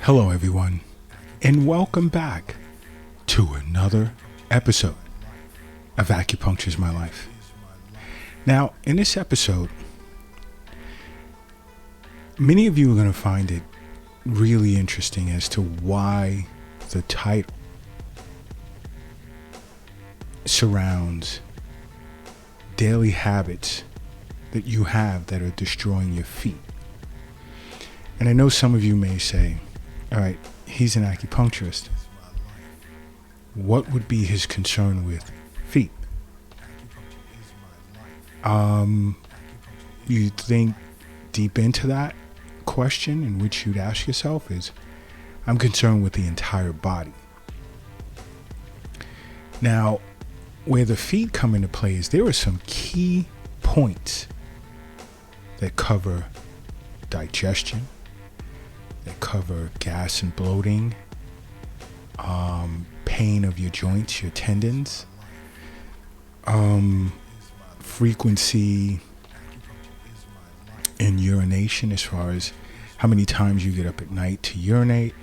Hello, everyone, and welcome back to another episode of Acupuncture is My Life. Now, in this episode, many of you are going to find it really interesting as to why the title surrounds daily habits that you have that are destroying your feet. And I know some of you may say, all right, he's an acupuncturist. What would be his concern with feet? You think deep into that question, in which you'd ask yourself is, I'm concerned with the entire body. Now, where the feet come into play is there are some key points that cover digestion, that cover gas and bloating, pain of your joints, your tendons, frequency in urination, as far as how many times you get up at night to urinate,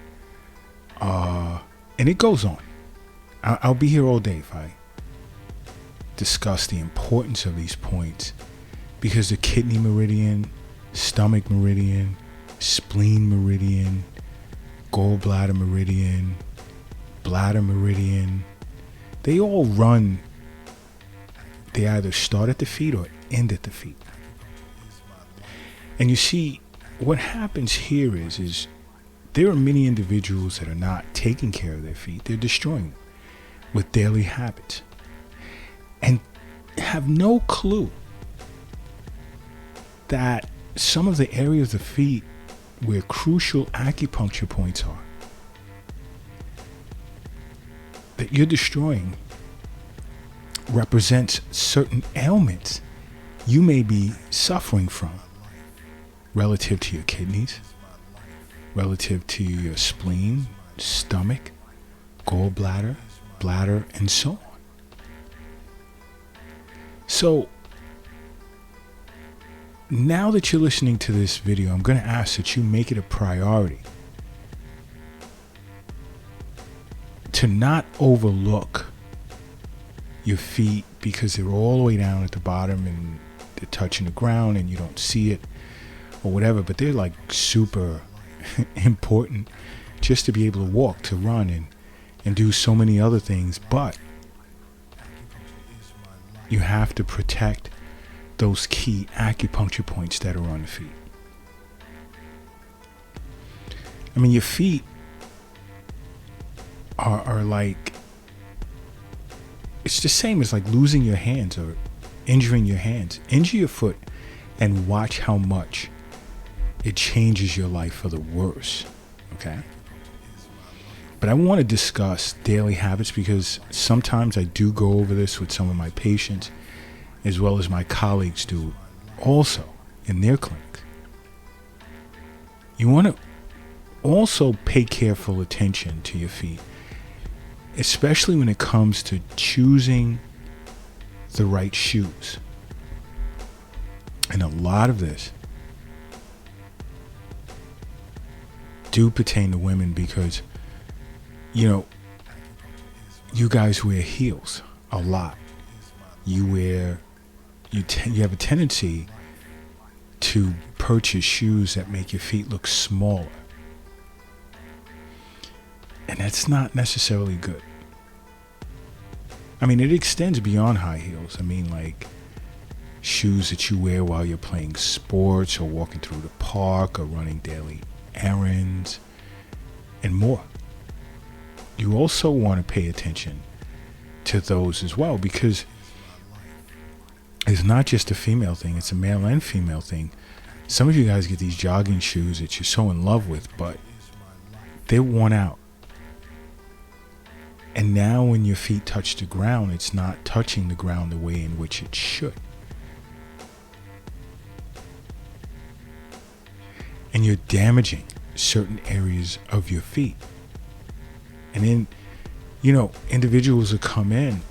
and it goes on. I'll be here all day if I discuss the importance of these points, because the kidney meridian, stomach meridian, spleen meridian, gallbladder meridian, bladder meridian, they all run. They either start at the feet or end at the feet. And you see, what happens here is there are many individuals that are not taking care of their feet. They're destroying them with daily habits and have no clue that some of the areas of the feet where crucial acupuncture points are that you're destroying represents certain ailments you may be suffering from, relative to your kidneys, relative to your spleen, stomach, gallbladder, bladder, and so on. So now that you're listening to this video, I'm going to ask that you make it a priority to not overlook your feet because they're all the way down at the bottom and they're touching the ground and you don't see it or whatever, but they're like super important just to be able to walk, to run, and do so many other things. But you have to protect those key acupuncture points that are on the feet. I mean, your feet are like, it's the same as like losing your hands or injuring your hands. Injure your foot and watch how much it changes your life for the worse. Okay? But I want to discuss daily habits because sometimes I do go over this with some of my patients, as well as my colleagues do also in their clinics. You want to also pay careful attention to your feet, especially when it comes to choosing the right shoes. And a lot of this do pertain to women because, you know, you guys wear heels a lot. You have a tendency to purchase shoes that make your feet look smaller. And that's not necessarily good. I mean, it extends beyond high heels. I mean, like shoes that you wear while you're playing sports or walking through the park or running daily errands and more. You also want to pay attention to those as well, because it's not just a female thing, it's a male and female thing. Some of you guys get these jogging shoes that you're so in love with, but they're worn out. And now when your feet touch the ground, it's not touching the ground the way in which it should. And you're damaging certain areas of your feet. And then, you know, individuals will come in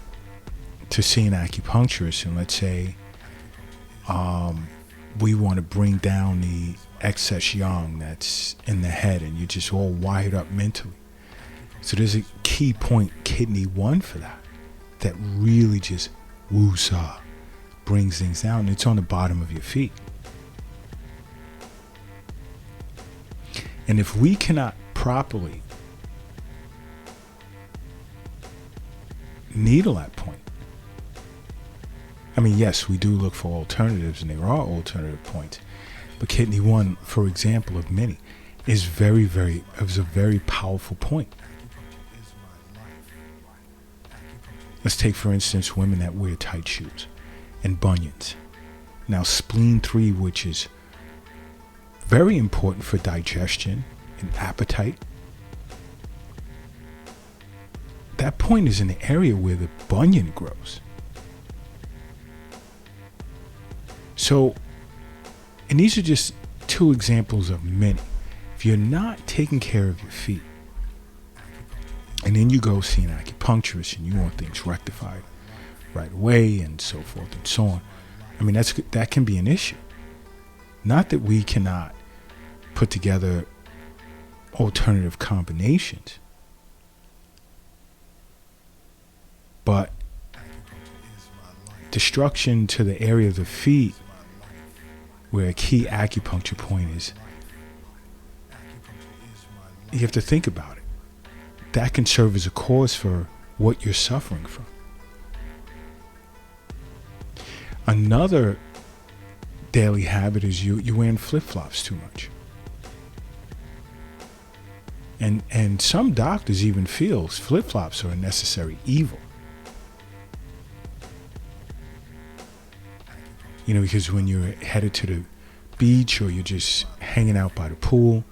to see an acupuncturist, and let's say we want to bring down the excess yang that's in the head, and you're just all wired up mentally. So there's a key point, kidney 1, for that. That really just woo-saw, brings things down. It's on the bottom of your feet. And if we cannot properly needle that point, I mean, yes, we do look for alternatives, and there are alternative points. But kidney 1, for example, of many, is a very powerful point. Let's take, for instance, women that wear tight shoes and bunions. Now, spleen 3, which is very important for digestion and appetite, that point is in the area where the bunion grows. So, and these are just 2 examples of many. If you're not taking care of your feet, and then you go see an acupuncturist and you want things rectified right away and so forth and so on, I mean, that can be an issue. Not that we cannot put together alternative combinations, but destruction to the area of the feet where a key acupuncture point is, you have to think about it. That can serve as a cause for what you're suffering from. Another daily habit is you wearing flip-flops too much. And some doctors even feel flip-flops are a necessary evil. You know, because when you're headed to the beach or you're just hanging out by the pool,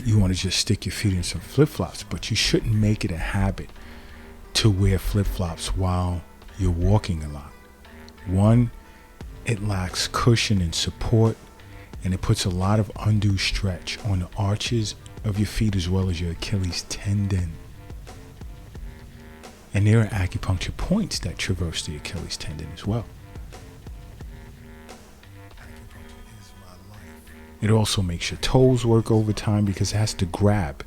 you want to just stick your feet in some flip-flops, but you shouldn't make it a habit to wear flip-flops while you're walking a lot. 1, it lacks cushion and support, and it puts a lot of undue stretch on the arches of your feet as well as your Achilles tendon. And there are acupuncture points that traverse the Achilles tendon as well. It also makes your toes work overtime because it has to grab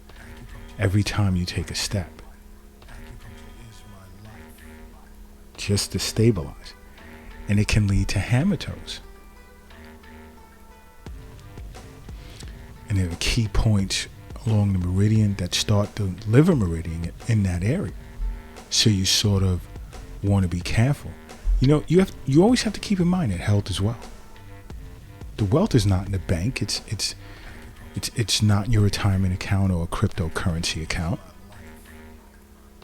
every time you take a step, just to stabilize. And it can lead to hammer toes. And there are key points along the meridian that start the liver meridian in that area. So you sort of want to be careful. You know, you always have to keep in mind that health as well. The wealth is not in the bank. It's not your retirement account or a cryptocurrency account.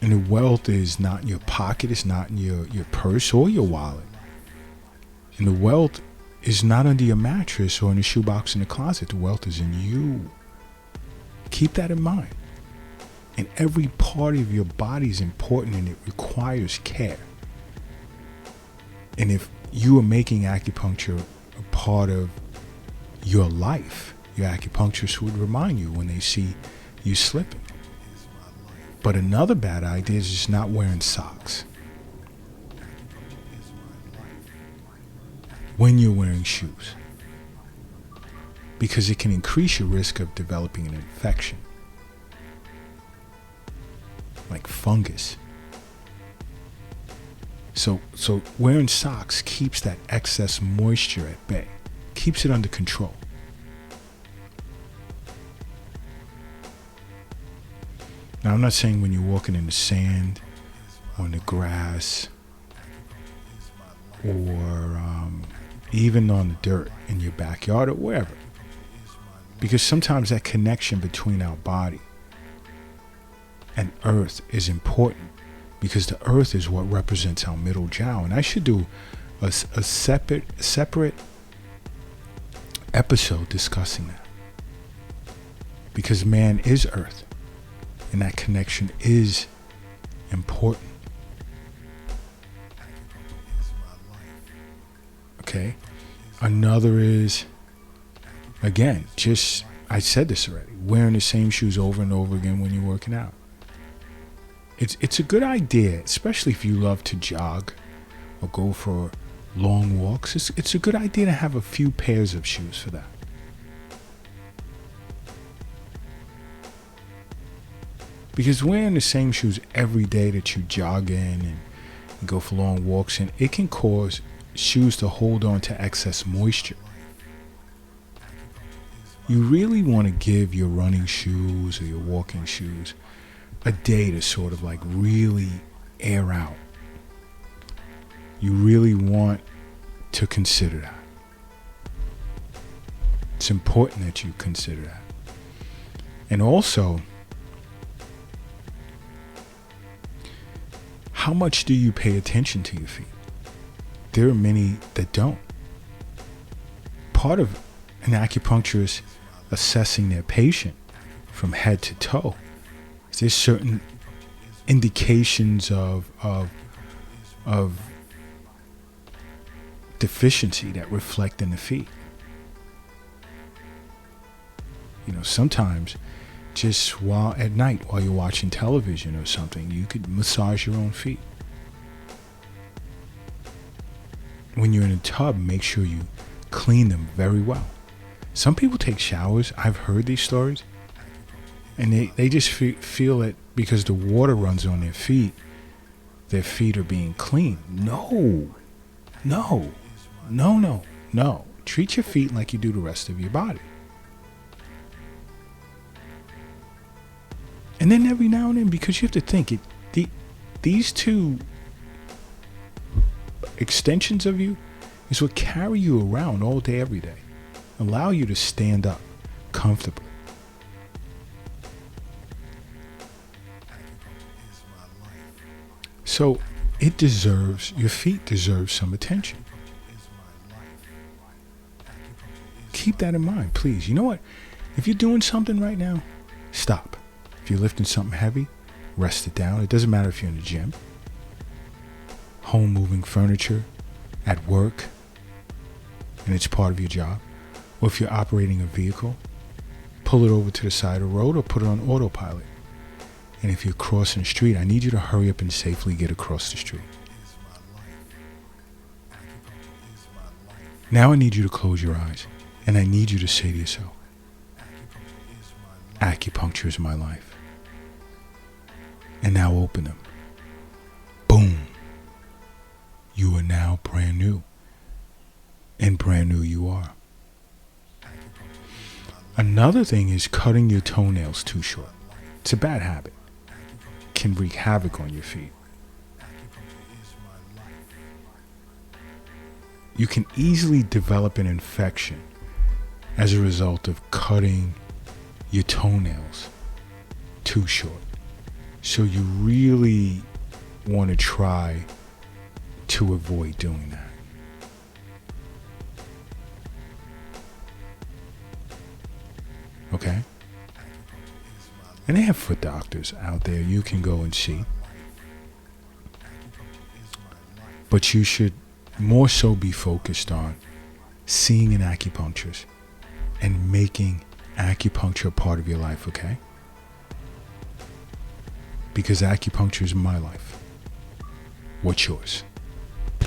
And the wealth is not in your pocket. It's not in your purse or your wallet. And the wealth is not under your mattress or in a shoebox in the closet. The wealth is in you. Keep that in mind. And every part of your body is important and it requires care. And if you are making acupuncture a part of your life, your acupuncturist would remind you when they see you slipping. But another bad idea is just not wearing socks when you're wearing shoes, because it can increase your risk of developing an infection like fungus. So wearing socks keeps that excess moisture at bay, keeps it under control. Now, I'm not saying when you're walking in the sand or in the grass or even on the dirt in your backyard or wherever, because sometimes that connection between our body and earth is important, because the earth is what represents our middle jowl. And I should do a separate episode discussing that, because man is earth and that connection is important. Okay. Another is, again, just, I said this already, wearing the same shoes over and over again when you're working out. It's a good idea, especially if you love to jog or go for long walks, it's a good idea to have a few pairs of shoes for that. Because wearing the same shoes every day that you jog in and go for long walks in, it can cause shoes to hold on to excess moisture. You really want to give your running shoes or your walking shoes a day to sort of like really air out. You really want to consider that. It's important that you consider that. And also, how much do you pay attention to your feet? There are many that don't. Part of an acupuncturist assessing their patient from head to toe is there's certain indications of deficiency that reflect in the feet. You know, sometimes just while at night while you're watching television or something, you could massage your own feet. When you're in a tub, make sure you clean them very well. Some people take showers. I've heard these stories, and they just feel that because the water runs on their feet are being cleaned. No. Treat your feet like you do the rest of your body. And then every now and then, because you have to think, these two extensions of you is what carry you around all day, every day. Allow you to stand up comfortably. So your feet deserve some attention. Keep that in mind, please. You know what? If you're doing something right now, stop. If you're lifting something heavy, rest it down. It doesn't matter if you're in the gym, home moving furniture, at work, and it's part of your job. Or if you're operating a vehicle, pull it over to the side of the road or put it on autopilot. And if you're crossing the street, I need you to hurry up and safely get across the street. Now I need you to close your eyes, and I need you to say to yourself, acupuncture is my life. And now open them. Boom. You are now brand new. And brand new you are. Another thing is cutting your toenails too short. It's a bad habit. It can wreak havoc on your feet. You can easily develop an infection as a result of cutting your toenails too short. So you really want to try to avoid doing that. Okay? And they have foot doctors out there you can go and see. But you should more so be focused on seeing an acupuncturist and making acupuncture a part of your life, okay? Because acupuncture is my life. What's yours?